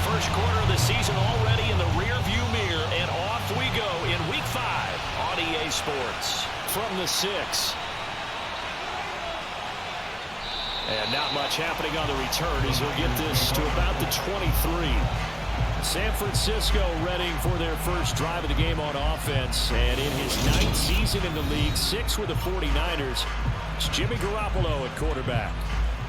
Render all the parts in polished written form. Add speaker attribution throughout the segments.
Speaker 1: first quarter of the season already in the rearview mirror, and off we go in Week 5 on EA Sports. From the 6. And not much happening on the return as he'll get this to about the 23. San Francisco ready for their first drive of the game on offense. And in his 9th season in the league, 6 with the 49ers, it's Jimmy Garoppolo at quarterback.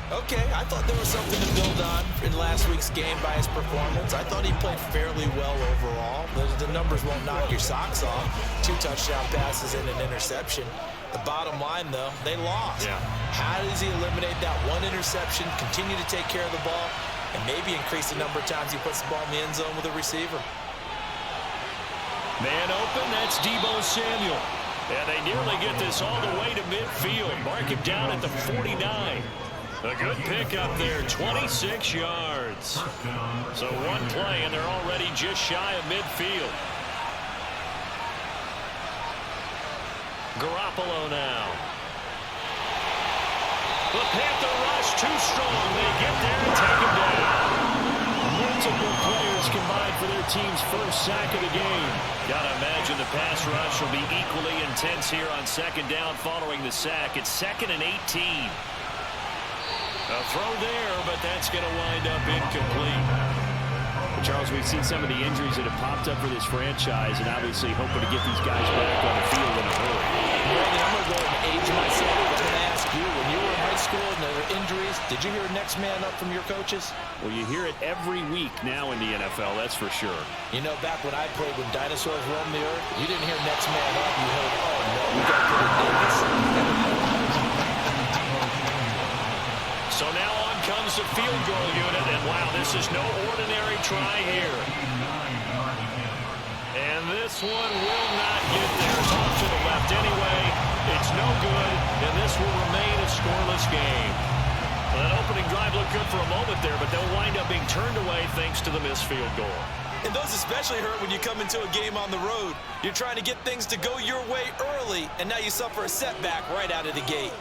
Speaker 2: Okay, I thought there was something to build on in last week's game by his performance. I thought he played fairly well overall. The numbers won't knock your socks off. 2 touchdown passes and an interception. The bottom line, though, they lost. Yeah. How does he eliminate that 1 interception, continue to take care of the ball, and maybe increase the number of times he puts the ball in the end zone with a receiver?
Speaker 1: Man open, that's Deebo Samuel. And they nearly get this all the way to midfield. Mark him down at the 49. A good pickup there, 26 yards. So 1 play, and they're already just shy of midfield. Garoppolo now. The Panther rush too strong. They get there and take him down. Multiple players combined for their team's first sack of the game. Gotta imagine the pass rush will be equally intense here on 2nd down following the sack. It's 2nd and 18. A throw there, but that's going to wind up incomplete.
Speaker 3: Charles, we've seen some of the injuries that have popped up for this franchise, and obviously hoping to get these guys back on the field in a hurry.
Speaker 2: Brandon, I'm going to go ahead and age myself. I'm going to ask you, when you were in high school and there were injuries, did you hear next man up from your coaches?
Speaker 3: Well, you hear it every week now in the NFL, that's for sure.
Speaker 2: You know, back when I played, when dinosaurs roamed the earth, you didn't hear next man up. You heard, oh, no, we got to put in Davis.
Speaker 1: So now on comes the field goal unit, and wow, this is no ordinary try here. And this one will not get there. It's off to the left anyway. It's no good, and this will remain a scoreless game. Well, that opening drive looked good for a moment there, but they'll wind up being turned away thanks to the missed field goal.
Speaker 2: And those especially hurt when you come into a game on the road. You're trying to get things to go your way early, and now you suffer a setback right out of the gate.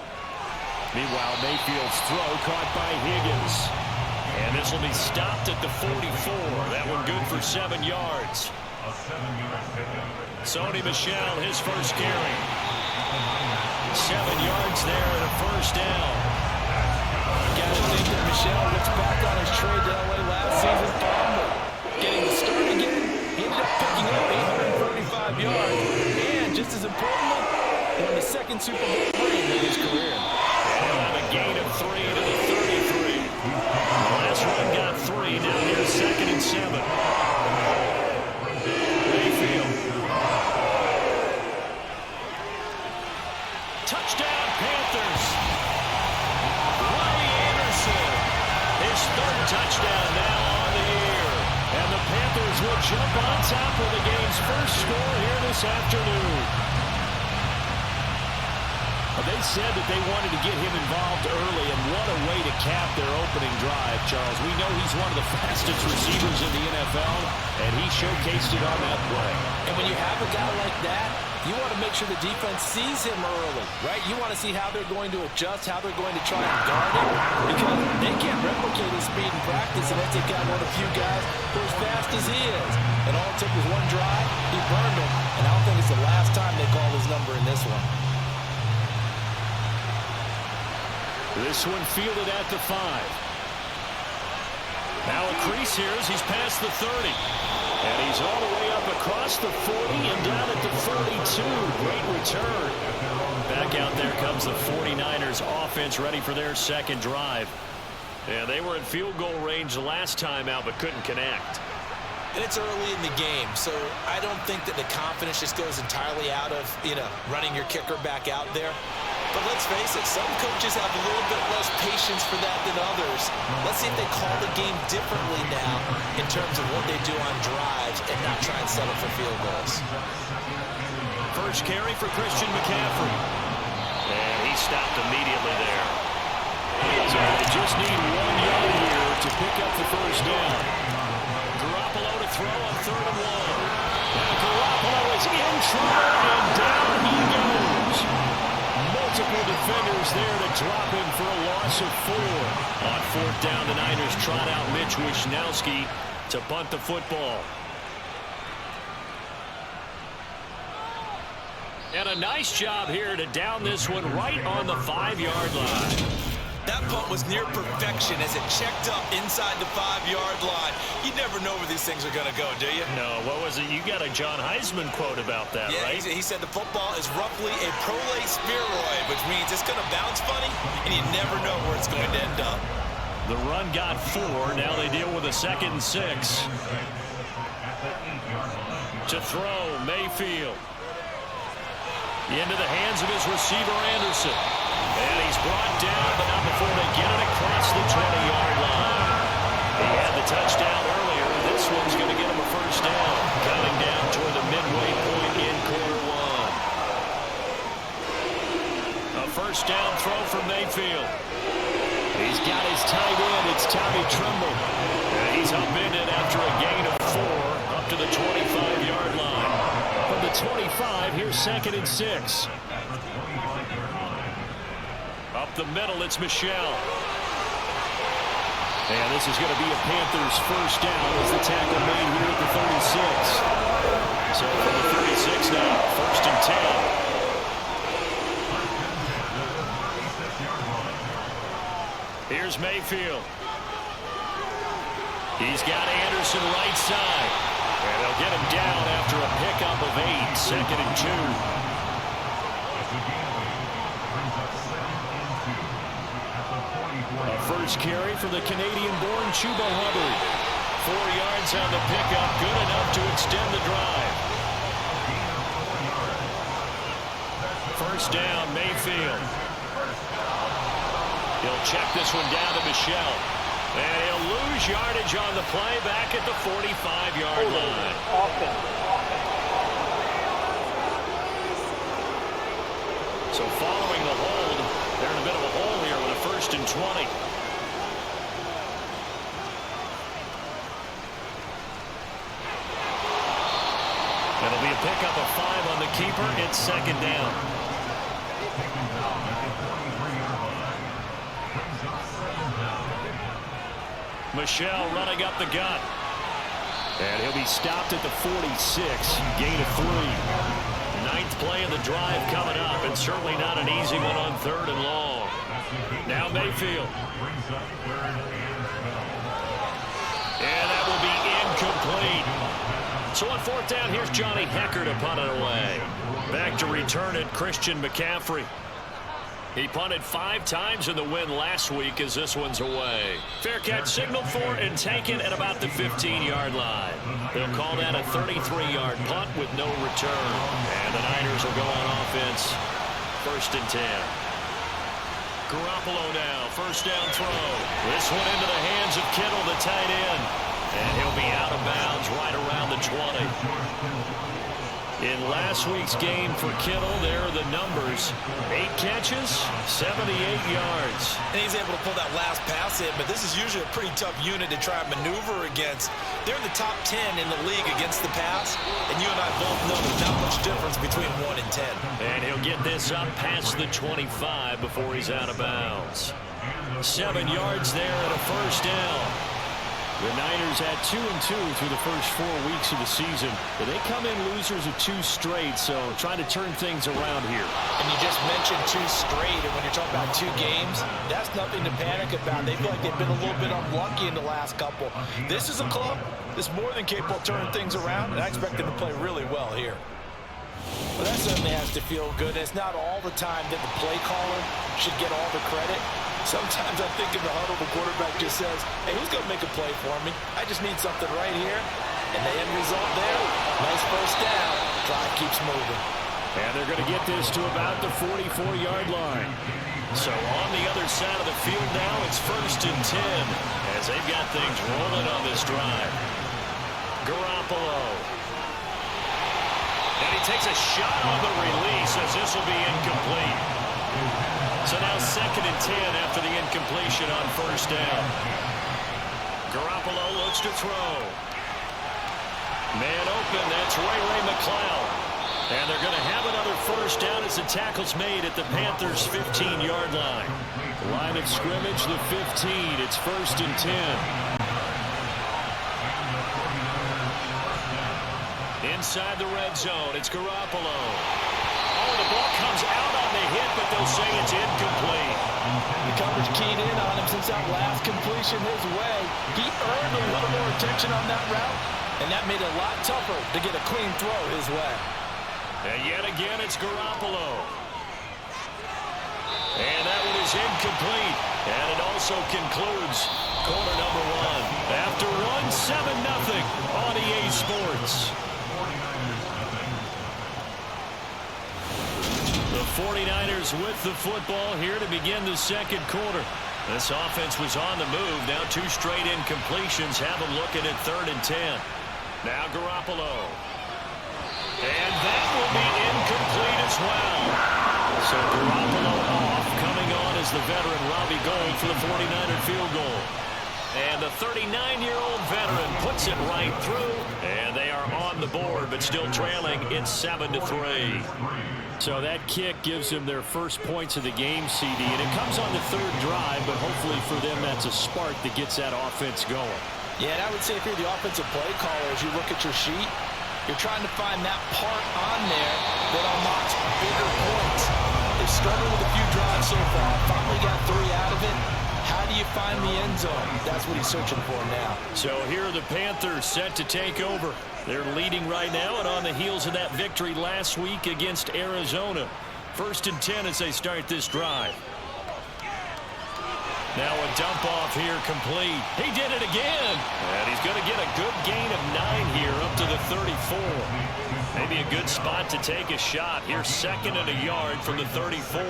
Speaker 1: Meanwhile, Mayfield's throw caught by Higgins. And this will be stopped at the 44. That one good for 7 yards. Sony Michel, his first carry. 7 yards there and a first down.
Speaker 2: Got to think that Michel looks back on his trade to LA last season. Getting the start again, he ended up picking up 835 yards. And just as importantly, won the 2nd Super Bowl ring in his career.
Speaker 1: He'll have a gain of 3 to the 33. The last run got 3. Now here's 2nd and 7. Mayfield. Touchdown, Panthers. Ronnie Anderson. His 3rd touchdown now on the year. And the Panthers will jump on top of the game's first score here this afternoon. They said that they wanted to get him involved early, and what a way to cap their opening drive, Charles. We know he's one of the fastest receivers in the NFL, and he showcased it on that play.
Speaker 2: And when you have a guy like that, you want to make sure the defense sees him early, right? You want to see how they're going to adjust, how they're going to try and guard him, because they can't replicate his speed in practice, and they've got one of the few guys who are as fast as he is. And all it took was 1 drive, he burned him, and I don't think it's the last time they call his number in this one.
Speaker 1: This one fielded at the 5. Now a crease here as he's past the 30. And he's all the way up across the 40 and down at the 42. Great return. Back out there comes the 49ers offense ready for their 2nd drive. And they were in field goal range last time out but couldn't connect.
Speaker 2: And it's early in the game, so I don't think that the confidence just goes entirely out of, running your kicker back out there. But let's face it, some coaches have a little bit less patience for that than others. Let's see if they call the game differently now in terms of what they do on drives and not try and settle for field goals.
Speaker 1: First carry for Christian McCaffrey. And he stopped immediately there. So they just need 1 yard here to pick up the first down. Garoppolo to throw on 3rd and 1. Now Garoppolo is in trouble, and down he goes. Multiple defenders there to drop him for a loss of 4. On 4th down, the Niners trot out Mitch Wishnowsky.
Speaker 3: to punt the football. And a nice job here to down this one right on the 5-yard line.
Speaker 2: That punt was near perfection as it checked up inside the 5-yard line. You never know where these things are going to go, do you?
Speaker 3: No, what was it? You got a John Heisman quote about that,
Speaker 2: yeah,
Speaker 3: right?
Speaker 2: He said the football is roughly a prolate spheroid, which means it's going to bounce funny, and you never know where it's going to end up.
Speaker 3: The run got 4. Now they deal with a 2nd and 6. To throw, Mayfield. Into the hands of his receiver, Anderson. And he's brought down, but not before they get it across the 20-yard line. He had the touchdown earlier. This one's going to get him a first down. Counting down toward the midway point in quarter 1. A first down throw for Mayfield. He's got his tight end. It's Tommy Tremble. And he's upended after a gain of 4 up to the 25-yard line. From the 25, here's 2nd and 6. Up the middle, it's Michelle. And this is going to be a Panthers first down as the tackle made here at the 36. So from the 36 now, 1st and 10. Here's Mayfield. He's got Anderson right side. And they'll get him down after a pickup of 8, 2nd and 2. First carry for the Canadian-born Chuba Hubbard. 4 yards on the pickup, good enough to extend the drive. First down, Mayfield. He'll check this one down to Michelle. And he'll lose yardage on the play back at the 45-yard line. So following the hold, they're in a bit of a hole here with a 1st and 20. It'll be a pickup of 5 on the keeper. It's 2nd down. Michelle running up the gut. And he'll be stopped at the 46. Gain of 3. 9th play of the drive coming up, and certainly not an easy one on 3rd and long. Now Mayfield. And that will be incomplete. So on 4th down, here's Johnny Hecker to punt it away. Back to return it, Christian McCaffrey. He punted 5 times in the win last week as this one's away. Fair catch signaled for and taken at about the 15-yard line. They'll call that a 33-yard punt with no return. And the Niners will go on offense. 1st and 10. Garoppolo now, first down throw. This one into the hands of Kittle, the tight end. And he'll be out of bounds right around the 20. In last week's game for Kittle, there are the numbers. 8 catches, 78 yards.
Speaker 2: And he's able to pull that last pass in, but this is usually a pretty tough unit to try and maneuver against. They're in the top 10 in the league against the pass, and you and I both know there's not much difference between 1 and 10.
Speaker 3: And he'll get this up past the 25 before he's out of bounds. 7 yards there and a first down. The Niners had 2-2 through the first 4 weeks of the season. But they come in losers of 2 straight, so trying to turn things around here.
Speaker 2: And you just mentioned 2 straight, and when you're talking about 2 games, that's nothing to panic about. They feel like they've been a little bit unlucky in the last couple. This is a club that's more than capable of turning things around, and I expect them to play really well here. Well, that certainly has to feel good. It's not all the time that the play caller should get all the credit. Sometimes I think in the huddle, the quarterback just says, hey, who's going to make a play for me? I just need something right here. And the end result there, nice first down. Drive keeps moving.
Speaker 3: And they're going to get this to about the 44-yard line. So on the other side of the field now, it's 1st and 10 as they've got things rolling on this drive. Garoppolo. And he takes a shot on the release as this will be incomplete. So now 2nd and 10 after the incompletion on first down. Garoppolo looks to throw. Man open, that's Ray McCloud. And they're going to have another first down as the tackle's made at the Panthers' 15-yard line. Line of scrimmage, the 15. It's 1st and 10. inside the red zone. It's Garoppolo. Oh, the ball comes out on the hit, but they'll say it's incomplete.
Speaker 2: The coverage keyed in on him since that last completion his way. He earned a little more attention on that route, and that made it a lot tougher to get a clean throw his way.
Speaker 3: And yet again, it's Garoppolo. And that one is incomplete. And it also concludes quarter number one. After one, 7-0 on EA Sports. The 49ers with the football here to begin the second quarter. This offense was on the move. Now 2 straight incompletions have them looking at 3rd and 10. Now Garoppolo. And that will be incomplete as well. So Garoppolo off, coming on as the veteran Robbie Gould for the 49er field goal. And the 39-year-old veteran puts it right through. And they are on the board, but still trailing. It's 7-3. So that kick gives them their first points of the game, CD. And it comes on the 3rd drive, but hopefully for them that's a spark that gets that offense going.
Speaker 2: Yeah, and I would say if you're the offensive play caller, as you look at your sheet, you're trying to find that part on there that unlocks bigger points. They struggled with a few drives so far. Finally got 3 out of it. How do you find the end zone? That's what he's searching for now.
Speaker 3: So here are the Panthers set to take over. They're leading right now and on the heels of that victory last week against Arizona. 1st and 10 as they start this drive. Now a dump off here complete. He did it again. And he's going to get a good gain of 9 here up to the 34. Maybe a good spot to take a shot. Here's 2nd and a yard from the 34.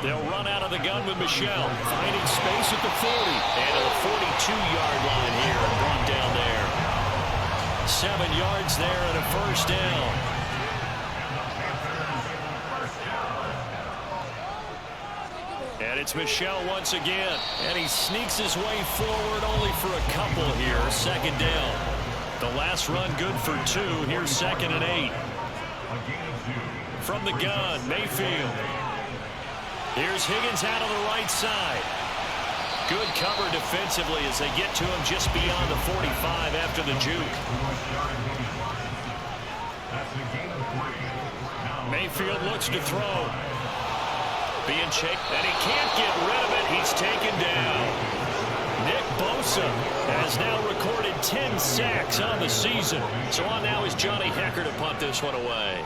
Speaker 3: They'll run out of the gun with Michel. Finding space at the 40. And at the 42-yard line here. Brought down there. 7 yards there and a 1st down. And it's Michel once again. And he sneaks his way forward only for a couple here. 2nd down. The last run good for 2. Here's 2nd and 8. From the gun, Mayfield. Here's Higgins out on the right side. Good cover defensively as they get to him just beyond the 45 after the juke. Mayfield looks to throw. Being checked, and he can't get rid of it. He's taken down. Nick Bosa has now recorded 10 sacks on the season. So on now is Johnny Hekker to punt this one away.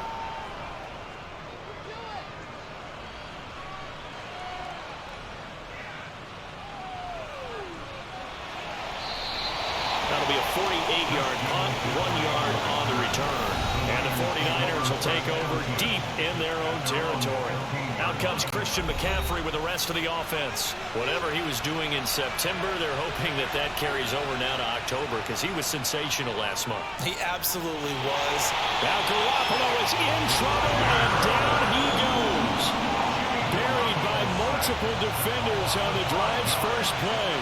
Speaker 3: That'll be a 48-yard punt, 1 yard on the return. And the 49ers will take over deep in their own territory. Out comes Christian McCaffrey with the rest of the offense. Whatever he was doing in September, they're hoping that that carries over now to October because he was sensational last month.
Speaker 2: He absolutely was.
Speaker 3: Now Garoppolo is in trouble, and down he goes. Buried by multiple defenders on the drive's first play.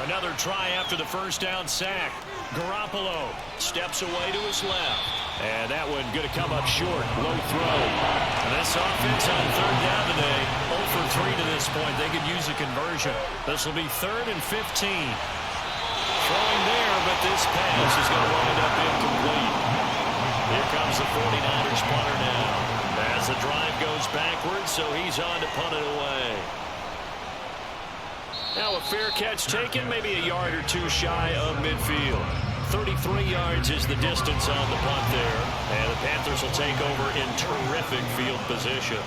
Speaker 3: Another try after the 1st down sack. Garoppolo steps away to his left. And that one going to come up short. Low throw. And this offense on 3rd down today, 0 for 3 to this point. They could use a conversion. This will be 3rd and 15. Throwing there, but this pass is going to wind up incomplete. Here comes the 49ers punter now. As the drive goes backwards, so he's on to punt it away. Now a fair catch taken, maybe a yard or 2 shy of midfield. 33 yards is the distance on the punt there. And the Panthers will take over in terrific field position.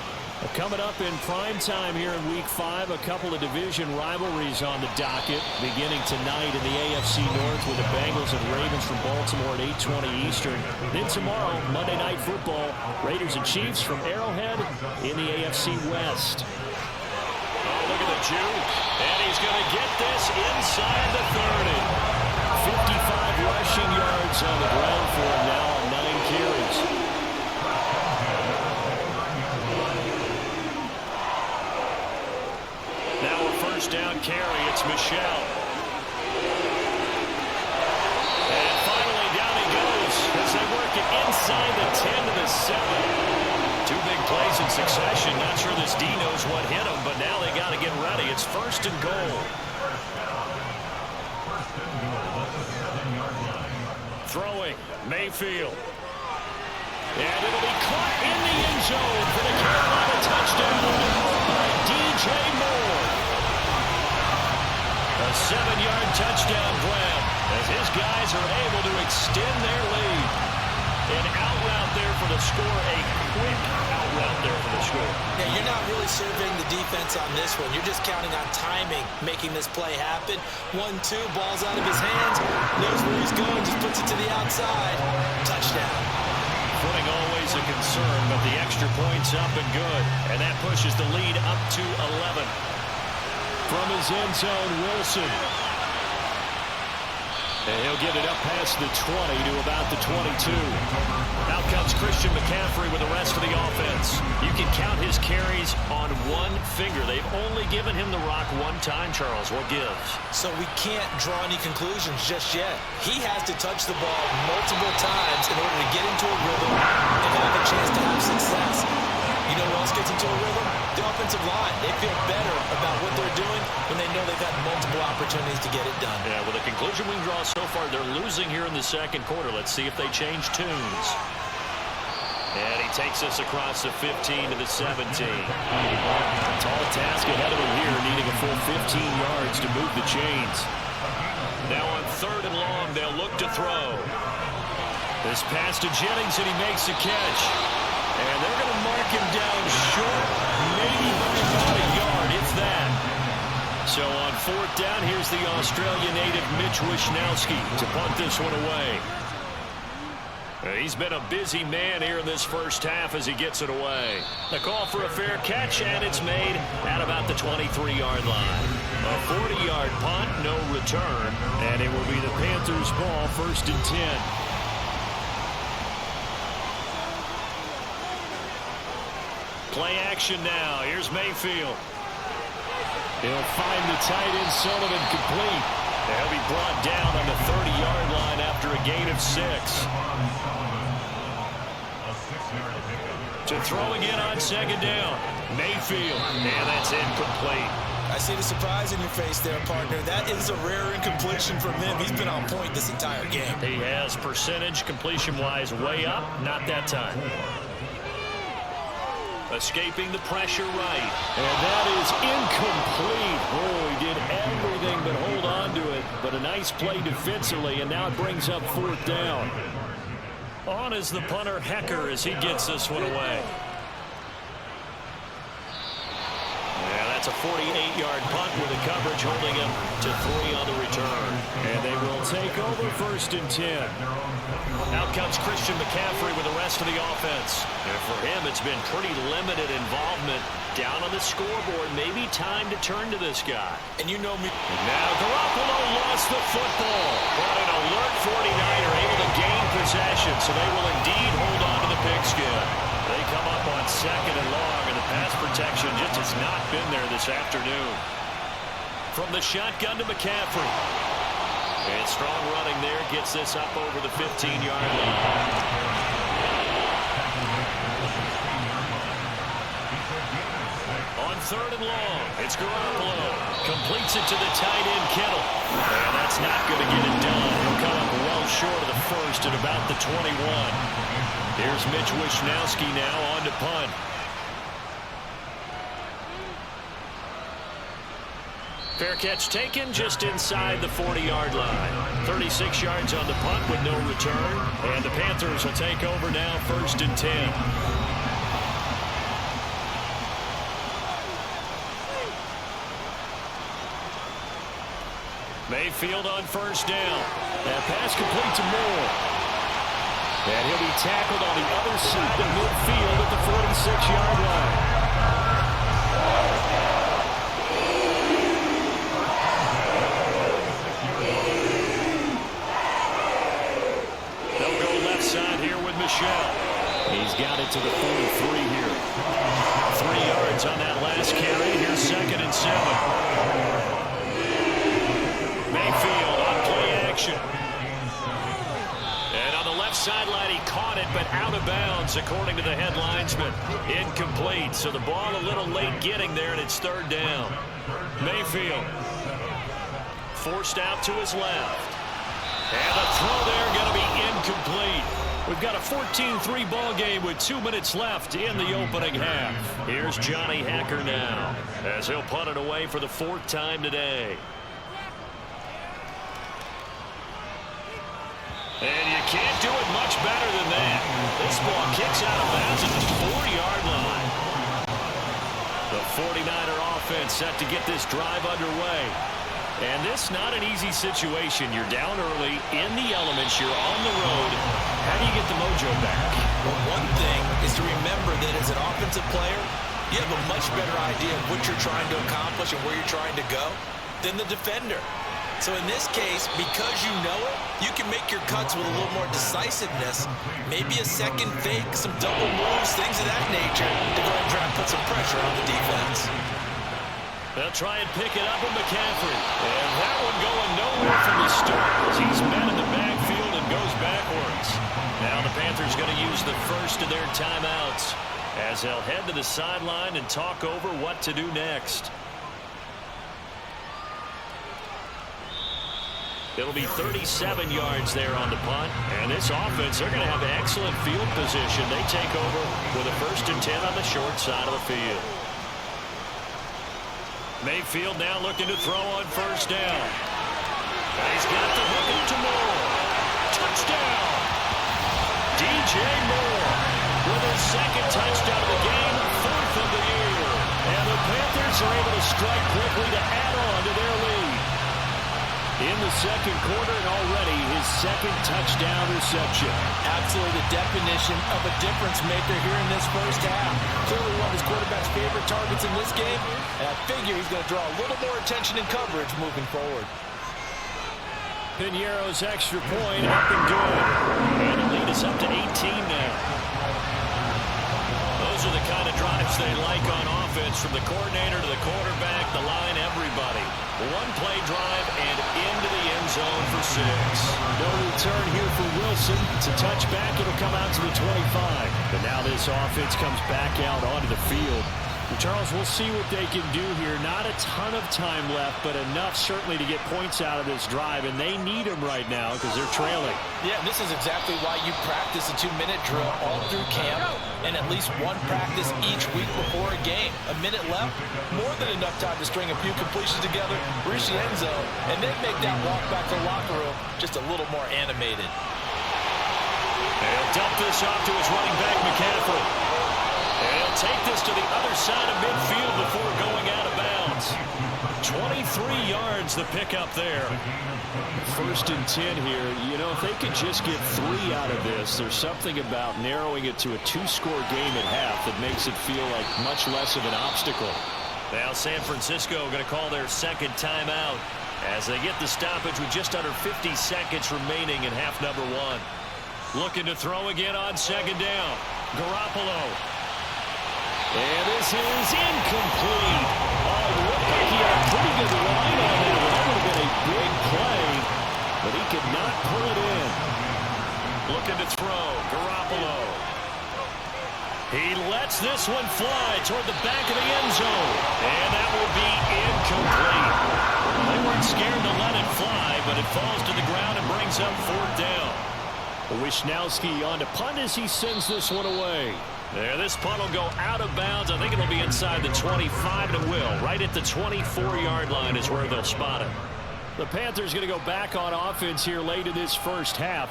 Speaker 3: Coming up in prime time here in Week 5, a couple of division rivalries on the docket. Beginning tonight in the AFC North with the Bengals and Ravens from Baltimore at 8:20 Eastern. Then tomorrow, Monday Night Football, Raiders and Chiefs from Arrowhead in the AFC West. Oh, look at the juke. And he's going to get this inside the 30. 55 rushing yards on the ground for him now on 9 carries. Now a 1st down carry. It's Michel. And finally down he goes as they work it inside the 10 to the 7. 2 big plays in succession. Not sure this D knows what hit him, but now they got to get ready. It's 1st and goal. Throwing, Mayfield. And it'll be caught in the end zone for the Carolina touchdown by DJ Moore. A 7-yard touchdown grab as his guys are able to extend their lead. An out route there for the score, a quick out route there for the score.
Speaker 2: Yeah, you're not really surveying the defense on this one. You're just counting on timing, making this play happen. 1-2, ball's out of his hands, knows where he's going, just puts it to the outside. Touchdown.
Speaker 3: Footing always a concern, but the extra point's up and good. And that pushes the lead up to 11. From his end zone, Wilson. And he'll get it up past the 20 to about the 22. Out comes Christian McCaffrey with the rest of the offense. You can count his carries on one finger. They've only given him the rock one time, Charles. What gives?
Speaker 2: So we can't draw any conclusions just yet. He has to touch the ball multiple times in order to get into a rhythm and have a chance to have success. You know who else gets into a rhythm? The offensive line. They feel better about what they're doing when they know they've had multiple opportunities to get it done.
Speaker 3: Yeah, well, the conclusion we can draw so far, they're losing here in the second quarter. Let's see if they change tunes. And he takes us across the 15 to the 17. Tall task ahead of him here, needing a full 15 yards to move the chains. Now on 3rd and long, they'll look to throw. This pass to Jennings, and he makes the catch. And they're going to mark him down short, maybe by about a yard, if that. So on 4th down, here's the Australian native Mitch Wishnowsky to punt this one away. He's been a busy man here in this first half as he gets it away. The call for a fair catch, and it's made at about the 23-yard line. A 40-yard punt, no return, and it will be the Panthers' ball, 1st and 10. Play action now. Here's Mayfield. He'll find the tight end Sullivan complete. He'll be brought down on the 30-yard line after a gain of 6. To throw again on 2nd down. Mayfield. And that's incomplete.
Speaker 2: I see the surprise in your face there, partner. That is a rare incompletion from him. He's been on point this entire game.
Speaker 3: He has percentage completion-wise way up. Not that time. Escaping the pressure right. And that is incomplete. Oh, he did everything but hold on to it. But a nice play defensively, and now it brings up 4th down. On is the punter, Hecker, as he gets this one away. Yeah, that's a 48-yard punt with the coverage holding him to 3 on the return. And they will take over 1st and 10. Out comes Christian McCaffrey with the rest of the offense. And for him, it's been pretty limited involvement down on the scoreboard. Maybe time to turn to this guy.
Speaker 2: And you know me.
Speaker 3: And now Garoppolo lost the football. But an alert 49er able to gain possession, so they will indeed hold on to the pigskin. They come up on 2nd and long, and the pass protection just has not been there this afternoon. From the shotgun to McCaffrey. And strong running there gets this up over the 15-yard line. On 3rd and long, it's Garoppolo. Completes it to the tight end, Kittle. And that's not going to get it done. He'll come up well short of the 1st at about the 21. Here's Mitch Wishnowsky now on to punt. Fair catch taken just inside the 40-yard line. 36 yards on the punt with no return. And the Panthers will take over now, 1st and 10. Mayfield on 1st down. That pass complete to Moore. And he'll be tackled on the other side of midfield at the 46-yard line. Side here with Michelle. He's got it to the 43 here. 3 yards on that last carry. Here's 2nd and 7. Mayfield on play action. And on the left sideline, he caught it, but out of bounds, according to the head linesman. Incomplete. So the ball a little late getting there, and it's 3rd down. Mayfield forced out to his left. And the throw there going to be incomplete. We've got a 14-3 ball game with 2 minutes left in the opening half. Here's Johnny Hacker now as he'll punt it away for the 4th time today. And you can't do it much better than that. This ball kicks out of bounds at the 4-yard line. The 49er offense set to get this drive underway. And this not an easy situation. You're down early, in the elements, you're on the road. How do you get the mojo back?
Speaker 2: Well, one thing is to remember that as an offensive player, you have a much better idea of what you're trying to accomplish and where you're trying to go than the defender. So in this case, because you know it, you can make your cuts with a little more decisiveness. Maybe a second fake, some double moves, things of that nature to go and try and put some pressure on the defense.
Speaker 3: They'll try and pick it up with McCaffrey. And that one going nowhere from the start as he's met in the backfield and goes backwards. Now the Panthers going to use the first of their timeouts as they'll head to the sideline and talk over what to do next. It'll be 37 yards there on the punt. And this offense, they're going to have excellent field position. They take over with a 1st and 10 on the short side of the field. Mayfield now looking to throw on 1st down. And he's got the hook into Moore. Touchdown! DJ Moore with his 2nd touchdown of the game, 4th of the year. And the Panthers are able to strike quickly to add on to their lead. In the 2nd quarter and already his 2nd touchdown reception.
Speaker 2: Absolutely the definition of a difference maker here in this 1st half. Clearly one of his quarterback's favorite targets in this game. And I figure he's going to draw a little more attention and coverage moving forward.
Speaker 3: Piñeiro's extra point up and good. And the lead is up to 18 now. Those are the kind of drives they like on offense, from the coordinator to the quarterback, the line, everybody. One-play drive and into the end zone for 6.
Speaker 4: No return here for Wilson. It's a touchback. It'll come out to the 25.
Speaker 3: But now this offense comes back out onto the field.
Speaker 4: And Charles, we'll see what they can do here. Not a ton of time left, but enough certainly to get points out of this drive. And they need them right now because they're trailing.
Speaker 2: Yeah, and this is exactly why you practice a 2-minute drill all through camp and at least one practice each week before a game. A minute left, more than enough time to string a few completions together, reach the end zone, and then make that walk back to the locker room just a little more animated.
Speaker 3: He'll dump this off to his running back, McCaffrey. And he'll take this to the other side of midfield before going out of bounds. 23 yards the pickup there.
Speaker 4: 1st and 10 here. You know, if they could just get 3 out of this, there's something about narrowing it to a 2-score game at half that makes it feel like much less of an obstacle.
Speaker 3: Now San Francisco going to call their 2nd timeout as they get the stoppage with just under 50 seconds remaining in half number 1. Looking to throw again on 2nd down. Garoppolo.
Speaker 4: And this is incomplete. Oh, it looked like he had a pretty good line on that. That would have been a big play, but he could not pull it in.
Speaker 3: Looking to throw. Garoppolo. He lets this one fly toward the back of the end zone. And that will be incomplete. They weren't scared to let it fly, but it falls to the ground and brings up 4th down.
Speaker 4: Wisnowski on to punt as he sends this one away.
Speaker 3: There, this punt will go out of bounds. I think it'll be inside the 25, and it will. Right at the 24-yard line is where they'll spot it.
Speaker 4: The Panthers going to go back on offense here late in this 1st half.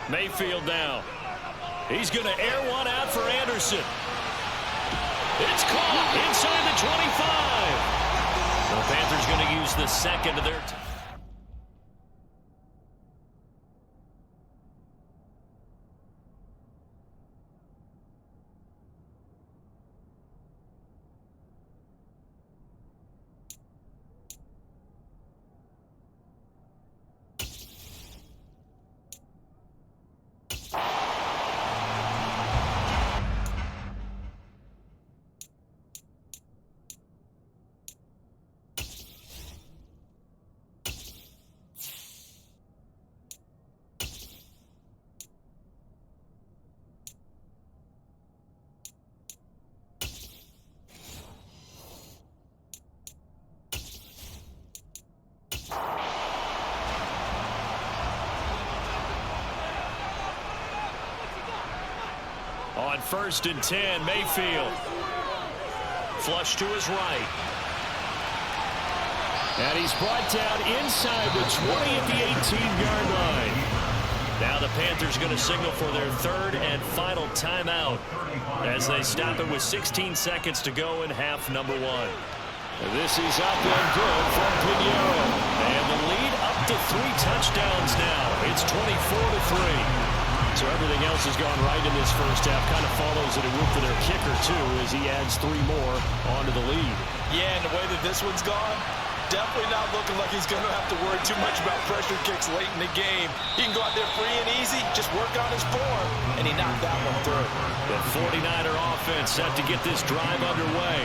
Speaker 3: Mayfield now. He's going to air one out for Anderson. It's caught inside the 25. The Panthers going to use the 2nd of their time. On 1st and 10, Mayfield. Flush to his right.
Speaker 4: And he's brought down inside the 20 at the 18-yard line.
Speaker 3: Now the Panthers going to signal for their 3rd and final timeout as they stop it with 16 seconds to go in half number 1.
Speaker 4: This is up and good from Pinheiro.
Speaker 3: And the lead up to 3 touchdowns now. It's 24-3. So everything else has gone right in this first half. Kind of follows it a route for their kicker, too, as he adds 3 more onto the lead.
Speaker 2: Yeah, and the way that this one's gone, definitely not looking like he's going to have to worry too much about pressure kicks late in the game. He can go out there free and easy, just work on his form, and he knocked that one through.
Speaker 3: The 49er offense set to get this drive underway.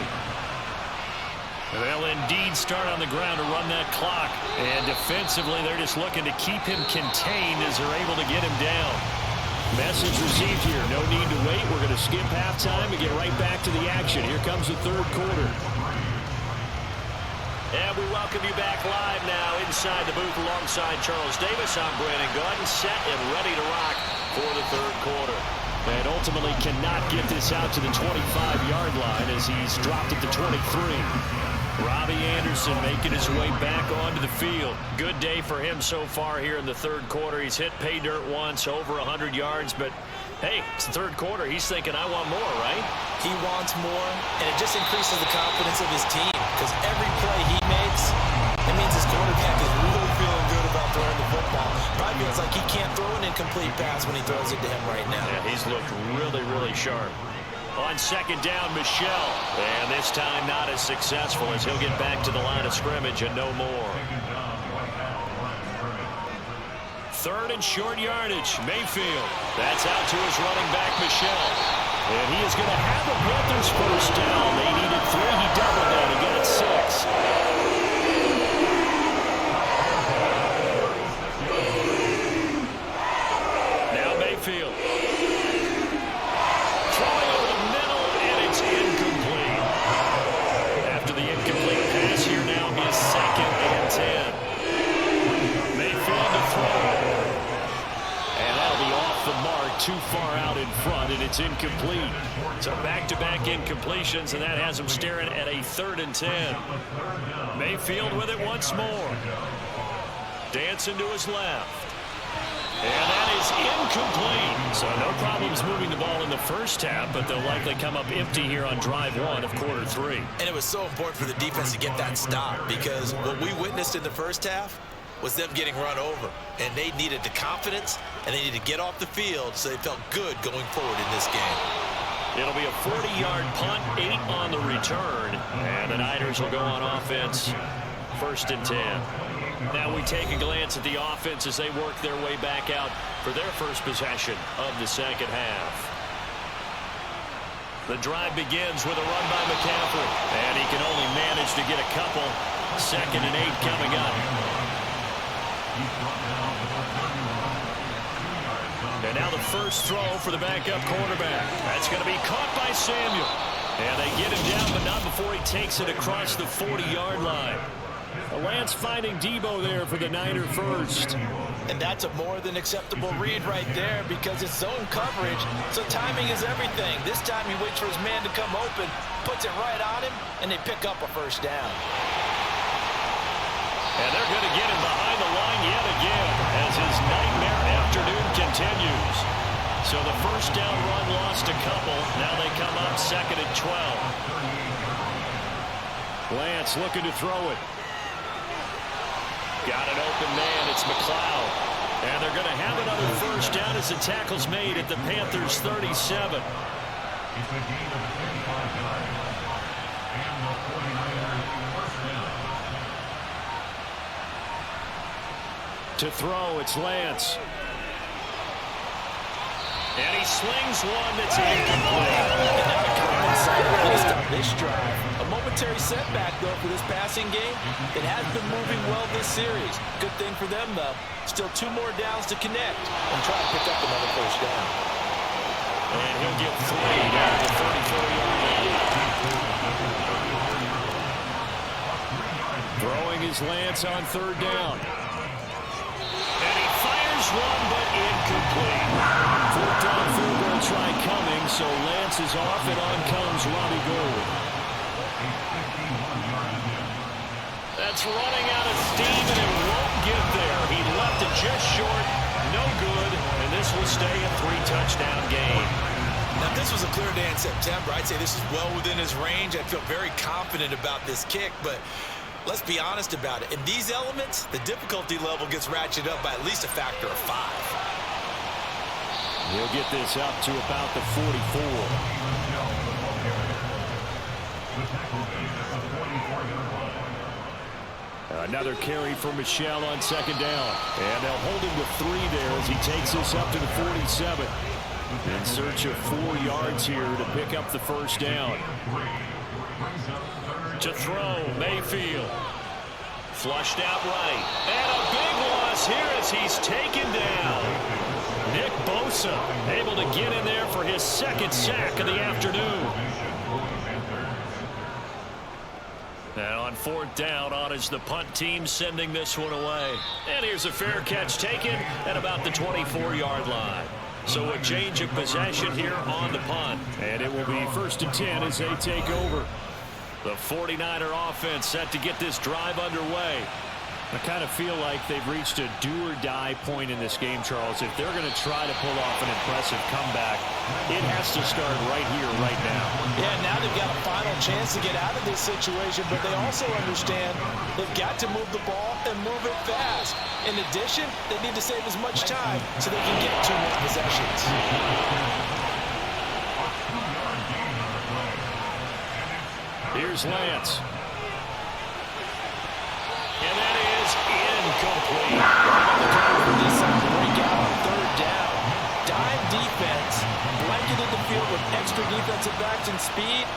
Speaker 3: They'll indeed start on the ground to run that clock. And defensively, they're just looking to keep him contained as they're able to get him down.
Speaker 4: Message received here. No need to wait. We're going to skip halftime and get right back to the action. Here comes the 3rd quarter.
Speaker 3: And we welcome you back live now inside the booth alongside Charles Davis. I'm Brandon Gordon, set and ready to rock for the 3rd quarter.
Speaker 4: And ultimately cannot get this out to the 25-yard line as he's dropped it to 23.
Speaker 3: Robbie Anderson making his way back onto the field. Good day for him so far here in the 3rd quarter. He's hit pay dirt once, over 100 yards, but hey, it's the 3rd quarter. He's thinking, I want more, right?
Speaker 2: He wants more, and it just increases the confidence of his team because every play he makes, it means his quarterback is really feeling good about throwing the football. Probably feels like he can't throw an incomplete pass when he throws it to him right now.
Speaker 3: Yeah, he's looked really, really sharp. On 2nd down, Michelle. And this time not as successful as he'll get back to the line of scrimmage and no more. 3rd and short yardage, Mayfield. That's out to his running back, Michelle.
Speaker 4: And he is going to have a Panthers first down. They needed 3. He doubled that and got 6.
Speaker 3: Now Mayfield. Throwing over the middle, and it's incomplete. After the incomplete pass here now is 2nd and 10. Mayfield to throw.
Speaker 4: And that'll be off the mark, too far out in front, and it's incomplete.
Speaker 3: So back-to-back incompletions, and that has him staring at a 3rd and 10. Mayfield with it once more. Dancing to his left. And that is incomplete. So no problems moving the ball in the first half, but they'll likely come up empty here on drive 1 of quarter 3.
Speaker 2: And it was so important for the defense to get that stop because what we witnessed in the first half was them getting run over. And they needed the confidence, and they needed to get off the field so they felt good going forward in this game.
Speaker 3: It'll be a 40-yard punt, 8 on the return. And the Niners will go on offense, 1st and 10. Now we take a glance at the offense as they work their way back out for their first possession of the second half. The drive begins with a run by McCaffrey. And he can only manage to get a couple. 2nd and 8 coming up. And now the first throw for the backup quarterback. That's going to be caught by Samuel. And they get him down, but not before he takes it across the 40-yard line.
Speaker 4: Lance finding Debo there for the Niner first.
Speaker 2: And that's a more than acceptable read right there because it's zone coverage, so timing is everything. This time he waits for his man to come open, puts it right on him, and they pick up a first down.
Speaker 3: And they're going to get him behind the line yet again as his nightmare afternoon continues. So the first down run lost a couple. Now they come up 2nd and 12.
Speaker 4: Lance looking to throw it.
Speaker 3: Got an open man. It's McLeod. And they're going to have another first down as the tackle's made at the Panthers' 37.
Speaker 4: To throw, it's Lance.
Speaker 3: And he slings one that's incomplete.
Speaker 2: Based on this drive. A momentary setback, though, for this passing game. It has been moving well this series. Good thing for them, though. Still 2 more downs to connect and try to pick up another first down.
Speaker 3: And he'll get 3 down at the 34-yard line.
Speaker 4: Throwing is Lance on 3rd down.
Speaker 3: And he fires one, but incomplete.
Speaker 4: 4th down field goal try coming, so bounces off, and on comes Robbie Gould. That's running out of steam, and it won't get there. He left it just short, no good, and this will stay a 3-touchdown game.
Speaker 2: Now, if this was a clear day in September, I'd say this is well within his range. I'd feel very confident about this kick, but let's be honest about it. In these elements, the difficulty level gets ratcheted up by at least a factor of 5.
Speaker 4: He'll get this up to about the 44. Another carry for Michel on second down. And they'll hold him to 3 there as he takes this up to the 47. In search of 4 yards here to pick up the first down. To throw, Mayfield. Flushed out right. And a big loss here as he's taken down. Nick Bosa able to get in there for his 2nd sack of the afternoon. And on 4th down, on is the punt team sending this one away. And here's a fair catch taken at about the 24-yard line. So a change of possession here on the punt. And it will be 1st and 10 as they take over. The 49er offense set to get this drive underway. I kind of feel like they've reached a do-or-die point in this game, Charles. If they're going to try to pull off an impressive comeback, it has to start right here, right now.
Speaker 2: Yeah, now they've got a final chance to get out of this situation, but they also understand they've got to move the ball and move it fast. In addition, they need to save as much time so they can get 2 more possessions.
Speaker 3: Here's Lance. And that is incomplete.
Speaker 2: This break out on 3rd down. Dime defense, blanketed the field with extra defensive backs and speed,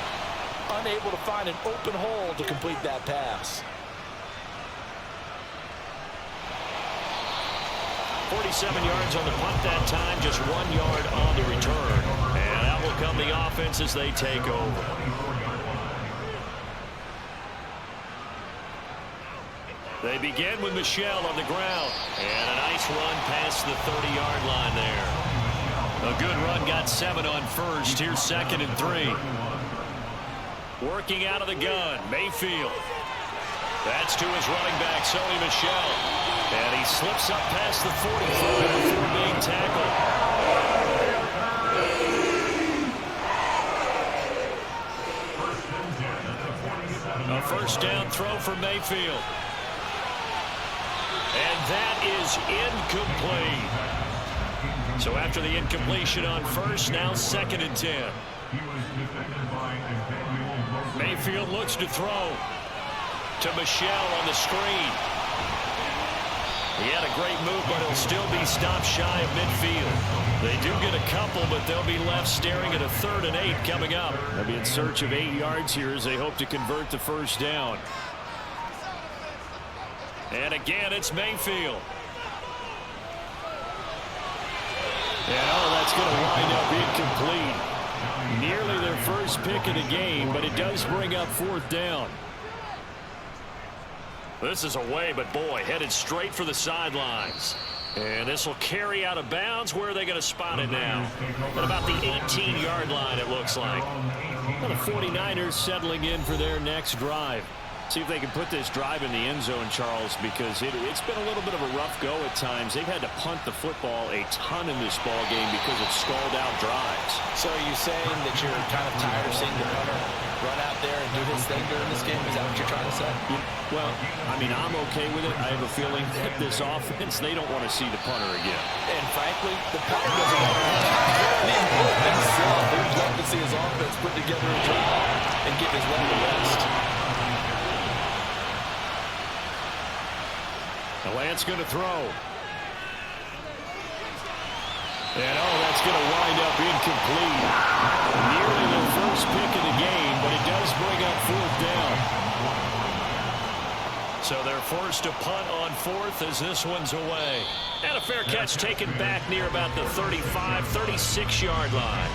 Speaker 2: unable to find an open hole to complete that pass.
Speaker 3: 47 yards on the punt that time, just 1 yard on the return. And out will come the offense as they take over. They begin with Michel on the ground. And a nice run past the 30-yard line there. A good run, got 7 on first. Here's 2nd and 3. Working out of the gun, Mayfield. That's to his running back, Sony Michel. And he slips up past the 45 before being tackled. A 1st down throw for Mayfield. And that is incomplete. So after the incompletion on first, now 2nd and 10. Mayfield looks to throw to Michel on the screen. He had a great move, but he'll still be stopped shy of midfield. They do get a couple, but they'll be left staring at a 3rd and 8 coming up. They'll be in search of 8 yards here as they hope to convert the 1st down. And again, it's Mayfield. And that's going to wind up incomplete. Nearly their first pick of the game, but it does bring up 4th down. This is away, but boy, headed straight for the sidelines. And this will carry out of bounds. Where are they going to spot it now? At about the 18-yard line, it looks like. Well, the 49ers settling in for their next drive. See if they can put this drive in the end zone, Charles, because it's been a little bit of a rough go at times. They've had to punt the football a ton in this ball game because of stalled out drives.
Speaker 2: So are you saying that you're kind of tired of seeing the punter run out there and do his thing during this game? Is that what you're trying to say?
Speaker 4: Well, I mean, I'm okay with it. I have a feeling that this offense, they don't want to see the punter again.
Speaker 2: And frankly, the punter doesn't want to himself. He'd love to see his offense put together a drive and give his leg a rest.
Speaker 4: The Lance going to throw. And that's going to wind up incomplete. Nearly their first pick of the game, but it does bring up 4th down.
Speaker 3: So they're forced to punt on 4th as this one's away. And a fair catch taken back near about the 35, 36-yard line.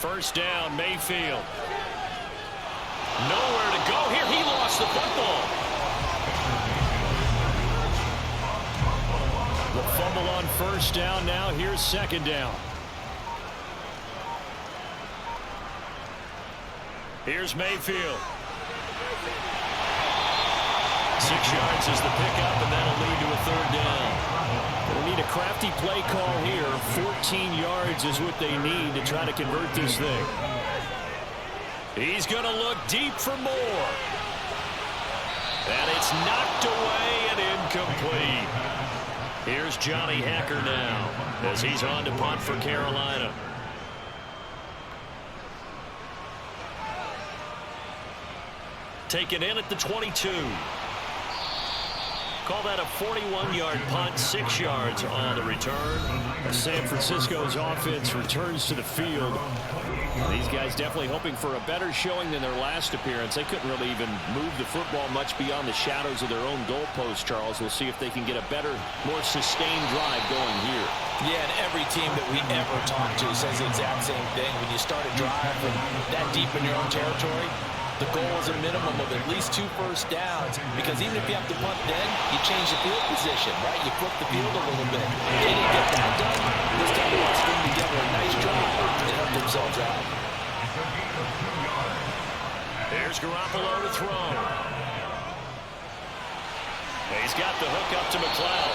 Speaker 3: First down, Mayfield. Nowhere to go here. He lost the football. The fumble on first down. Now here's second down. Here's Mayfield. 6 yards is the pickup, and that'll lead to a third down. They need a crafty play call here. 14 yards is what they need to try to convert this thing. He's going to look deep for more. And it's knocked away and incomplete. Here's Johnny Hacker now as he's on to punt for Carolina. Taken in at the 22. Call that a 41-yard punt, 6 yards on the return. San Francisco's offense returns to the field. These guys definitely hoping for a better showing than their last appearance. They couldn't really even move the football much beyond the shadows of their own goalpost, Charles. We'll see if they can get a better, more sustained drive going here.
Speaker 2: Yeah, and every team that we ever talk to says the exact same thing. When you start a drive from that deep in your own territory, the goal is a minimum of at least 2 first downs, because even if you have to punt then, you change the field position, right? You flip the field a little bit. They didn't get that done. This time they want to string together a nice drive to help themselves out.
Speaker 3: There's Garoppolo to throw. He's got the hook up to McLeod.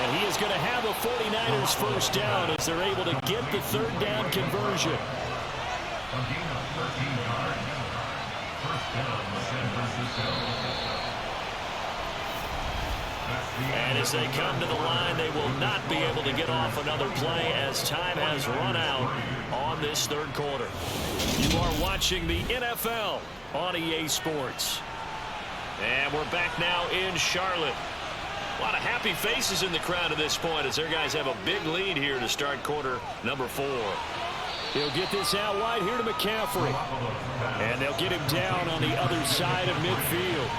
Speaker 3: And he is going to have a 49ers first down as they're able to get the third down conversion. And as they come to the line, they will not be able to get off another play as time has run out on this third quarter. You are watching the NFL on EA Sports. And we're back now in Charlotte. A lot of happy faces in the crowd at this point as their guys have a big lead here to start quarter number 4. He'll get this out wide here to McCaffrey. And they'll get him down on the other side of midfield.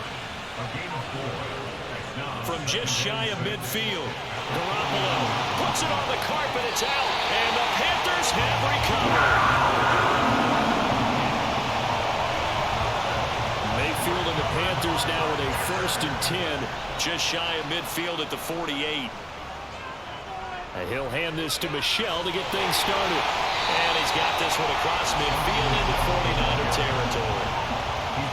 Speaker 3: From just shy of midfield, Garoppolo puts it on the carpet. It's out. And the Panthers have recovered. Mayfield and the Panthers now with a 1st and 10. Just shy of midfield at the 48. And he'll hand this to Michel to get things started. And he's got this one across midfield into 49er territory.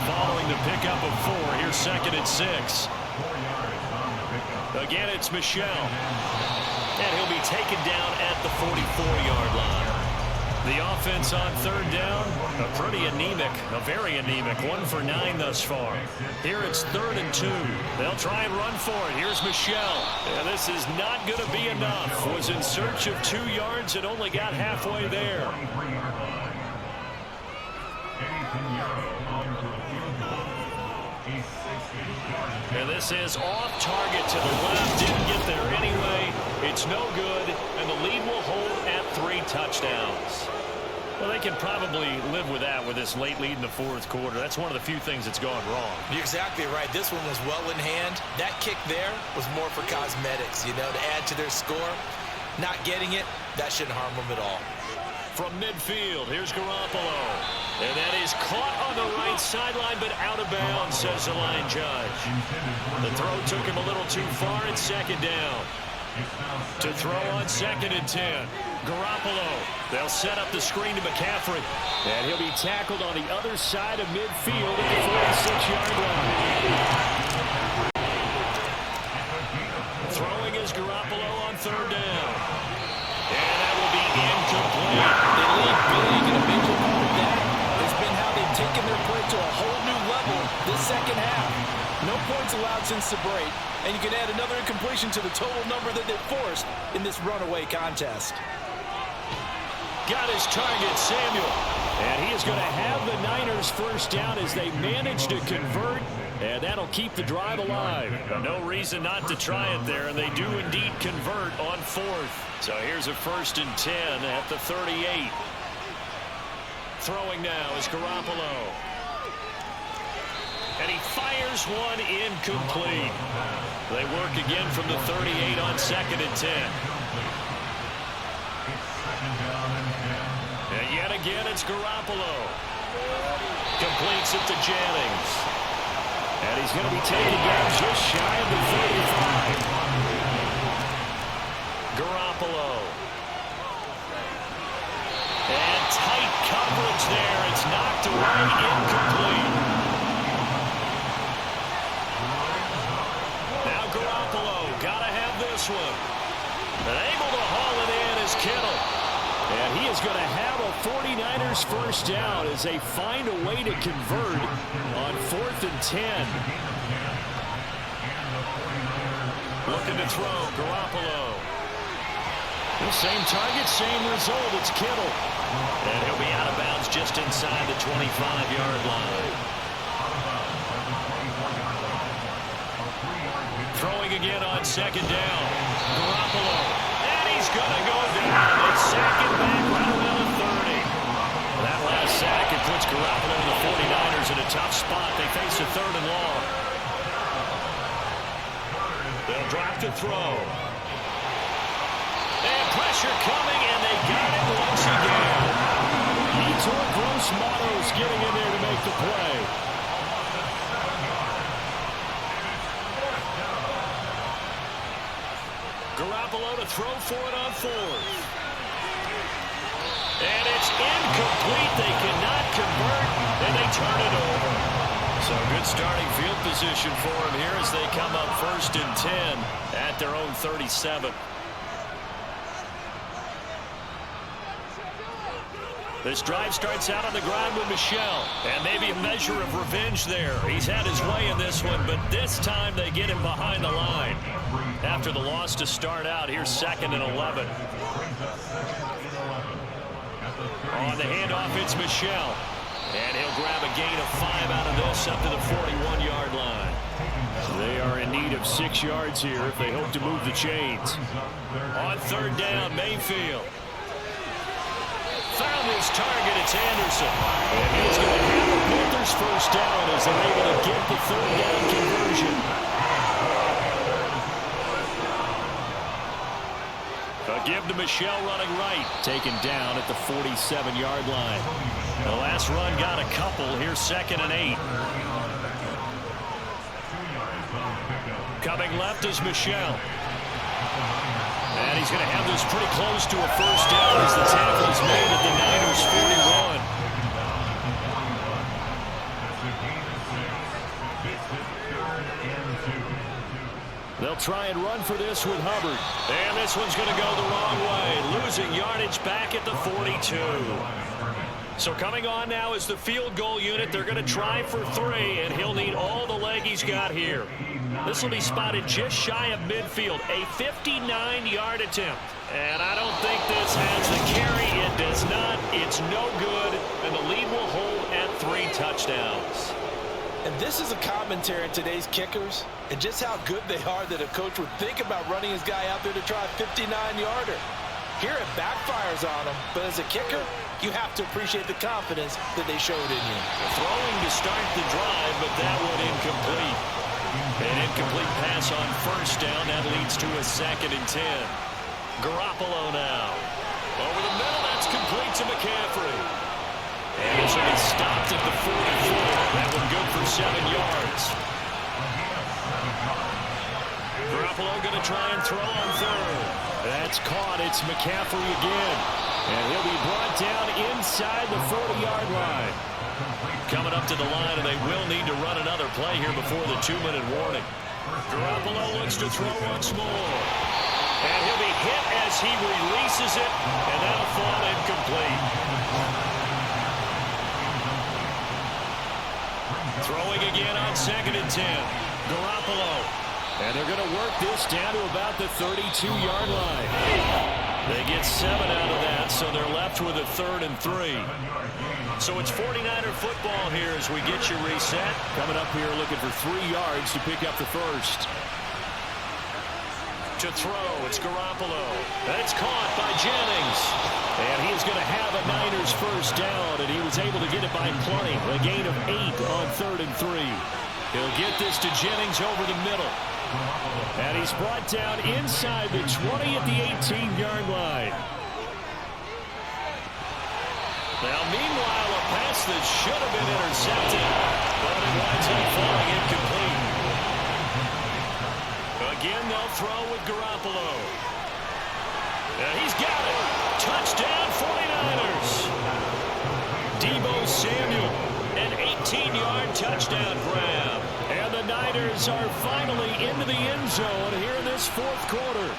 Speaker 3: Following the pickup of 4, here's 2nd and 6. Again, it's Michel. And he'll be taken down at the 44-yard line. The offense on third down, a pretty anemic, a very anemic, 1 for 9 thus far. Here it's 3rd and 2. They'll try and run for it. Here's Michel. And this is not going to be enough. Was in search of 2 yards and only got halfway there. And this is off target to the left. Didn't get there anyway. It's no good. And the lead will hold at 3 touchdowns. Well, they can probably live with that with this late lead in the 4th quarter. That's one of the few things that's gone wrong.
Speaker 2: You're exactly right. This one was well in hand. That kick there was more for cosmetics, you know, to add to their score. Not getting it, that shouldn't harm them at all.
Speaker 3: From midfield, here's Garoppolo. And that is caught on the right sideline, but out of bounds, says the line judge. The throw took him a little too far. It's 2nd down. To throw on 2nd and 10. Garoppolo. They'll set up the screen to McCaffrey. And he'll be tackled on the other side of midfield at the 46-yard line. Throwing is Garoppolo on 3rd down. And that will be incomplete.
Speaker 2: They lead big, and a major part of that has been how they've taken their play to a whole new level this second half. No points allowed since the break, and you can add another incompletion to the total number that they've forced in this runaway contest.
Speaker 3: Got his target, Samuel. And he is going to have the Niners first down as they manage to convert. And that'll keep the drive alive. No reason not to try it there. And they do indeed convert on 4th. So here's a 1st and 10 at the 38. Throwing now is Garoppolo. And he fires one incomplete. They work again from the 38 on 2nd and 10. And yet again. It's Garoppolo. Completes it to Jennings. And he's going to be taken down just shy of the 35. Garoppolo. And tight coverage there. It's knocked away, incomplete. Now Garoppolo, gotta have this one. And able to haul it in is Kittle. And he is going to have a 49ers first down as they find a way to convert on 4th and 10. Looking to throw, Garoppolo. The same target, same result. It's Kittle. And he'll be out of bounds just inside the 25-yard line. Throwing again on 2nd down. Garoppolo. And he's going to go down. They sack it back right around the 30. That last sack, it puts Garoppolo and the 49ers in a tough spot. They face a 3rd and long. They'll drop to throw. And pressure coming, and they got it once again. Yetur Gross-Matos getting in there to make the play. Garoppolo to throw for it on 4th. And it's incomplete. They cannot convert, and they turn it over. So good starting field position for him here as they come up 1st and 10 at their own 37. This drive starts out on the ground with Michel. And maybe a measure of revenge there. He's had his way in this one, but this time they get him behind the line. After the loss to start out, here's 2nd and 11. On the handoff, it's Michel. And he'll grab a gain of 5 out of this up to the 41-yard line. They are in need of 6 yards here if they hope to move the chains. On 3rd down, Mayfield. Found his target, it's Anderson. And he's going to have the Panthers first down as they're able to get the 3rd down conversion. A give to Michel running right. Taken down at the 47-yard line. The last run got a couple. Here's 2nd and 8. Coming left is Michel. And he's going to have this pretty close to a first down as the tackle is made at the Niners' 41. They'll try and run for this with Hubbard. And this one's going to go the wrong way. Losing yardage back at the 42. So coming on now is the field goal unit. They're going to try for 3, and he'll need all the leg he's got here. This will be spotted just shy of midfield. A 59-yard attempt. And I don't think this has the carry. It does not. It's no good. And the lead will hold at 3 touchdowns.
Speaker 2: And this is a commentary on today's kickers and just how good they are that a coach would think about running his guy out there to try a 59-yarder. Here it backfires on him, but as a kicker, you have to appreciate the confidence that they showed in you.
Speaker 3: Throwing to start the drive, but that one incomplete. An incomplete pass on first down. That leads to a 2nd and 10. Garoppolo now. Over the middle, that's complete to McCaffrey. And this will be stopped at the 44. That one good for 7 yards. Garoppolo going to try and throw on 3rd. That's caught. It's McCaffrey again. And he'll be brought down inside the 40-yard line. Coming up to the line, and they will need to run another play here before the 2-minute warning. Garoppolo looks to throw once more. And he'll be hit as he releases it, and that'll fall incomplete. Throwing again on 2nd and 10. Garoppolo. And they're going to work this down to about the 32-yard line. They get 7 out of that, so they're left with a 3rd and 3. So it's 49er football here as we get you reset. Coming up here looking for 3 yards to pick up the first. To throw, it's Garoppolo. That's caught by Jennings. And he is going to have a Niners first down, and he was able to get it by plenty. A gain of 8 on 3rd and 3. He'll get this to Jennings over the middle. And he's brought down inside the 20 at the 18-yard line. Now, meanwhile, a pass that should have been intercepted, but it winds up falling incomplete. Again, they'll throw with Garoppolo. And he's got it. Touchdown, 49ers. Deebo Samuel, an 18-yard touchdown grab. And the Niners are finally into the end zone here in this fourth quarter.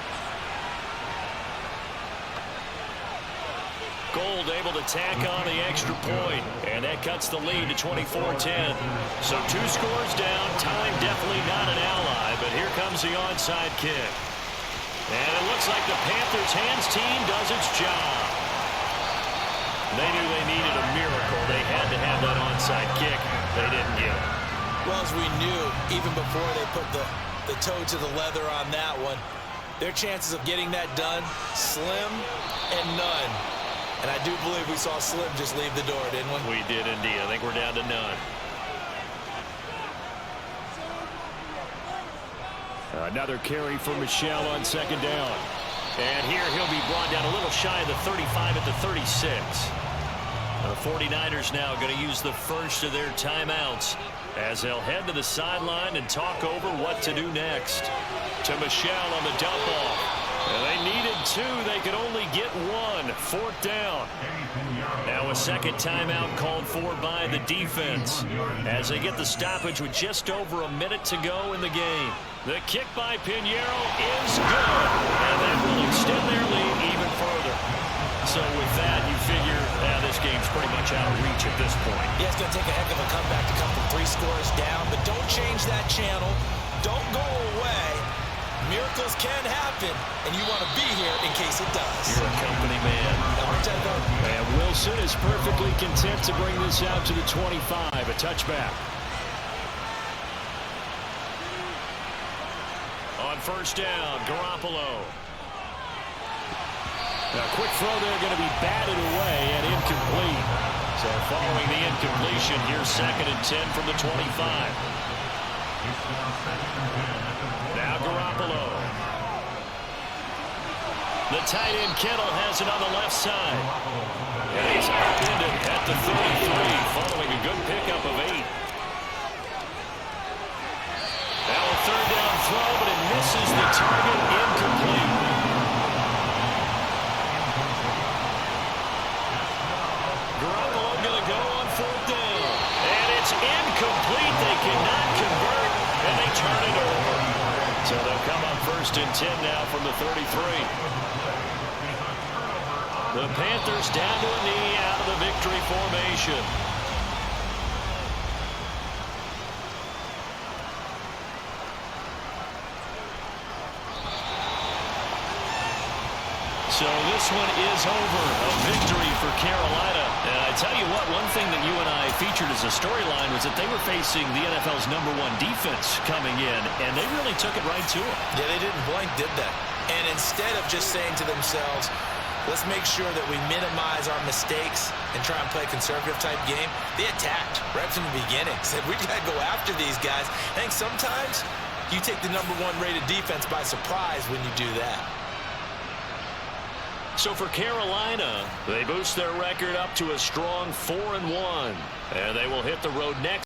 Speaker 3: Gold able to tack on the extra point, and that cuts the lead to 24-10. So 2 scores down, time definitely not an ally, but here comes the onside kick. And it looks like the Panthers hands team does its job. They knew they needed a miracle. They had to have that onside kick. They didn't get it.
Speaker 2: Well, as we knew, even before they put the toe to the leather on that one, their chances of getting that done, slim and none. And I do believe we saw Slim just leave the door, didn't we?
Speaker 3: We did indeed. I think we're down to none. Another carry for Michel on second down. And here he'll be brought down a little shy of the 35 at the 36. The 49ers now going to use the first of their timeouts as they'll head to the sideline and talk over what to do next. To Michel on the dump off. And they needed 2. They could only get 1. Fourth down. Now a second timeout called for by the defense as they get the stoppage with just over a minute to go in the game. The kick by Pinheiro is good. And that will extend their lead even further. So with that, you figure this game's pretty much out of reach at this point.
Speaker 2: Yeah, it's going to take a heck of a comeback to come from 3 scores down. But don't change that channel. Don't go away. Miracles can happen, and you want to be here in case it does.
Speaker 3: You're a company man. And Wilson is perfectly content to bring this out to the 25, a touchback. On first down, Garoppolo. A quick throw there going to be batted away and incomplete. So following the incompletion, here's 2nd and 10 from the 25. Now Garoppolo. The tight end Kittle has it on the left side. And he's upended at the 33 following a good pickup of 8. Now a third down throw, but it misses the target, incomplete. Garoppolo going to go on 4th down. And it's incomplete. They cannot convert, and they turn it over. So they'll come up 1st and 10 now from the 33. The Panthers down to a knee out of the victory formation. So this one is over. A victory for Carolina. And I tell you what, one thing that you and I featured as a storyline was that they were facing the NFL's #1 defense coming in, and they really took it right to them.
Speaker 2: Yeah, they didn't blink, did they? And instead of just saying to themselves, let's make sure that we minimize our mistakes and try and play a conservative type game, they attacked right from the beginning. Said, we got to go after these guys. I think sometimes you take the #1 rated defense by surprise when you do that.
Speaker 3: So for Carolina, they boost their record up to a strong 4-1. And they will hit the road next.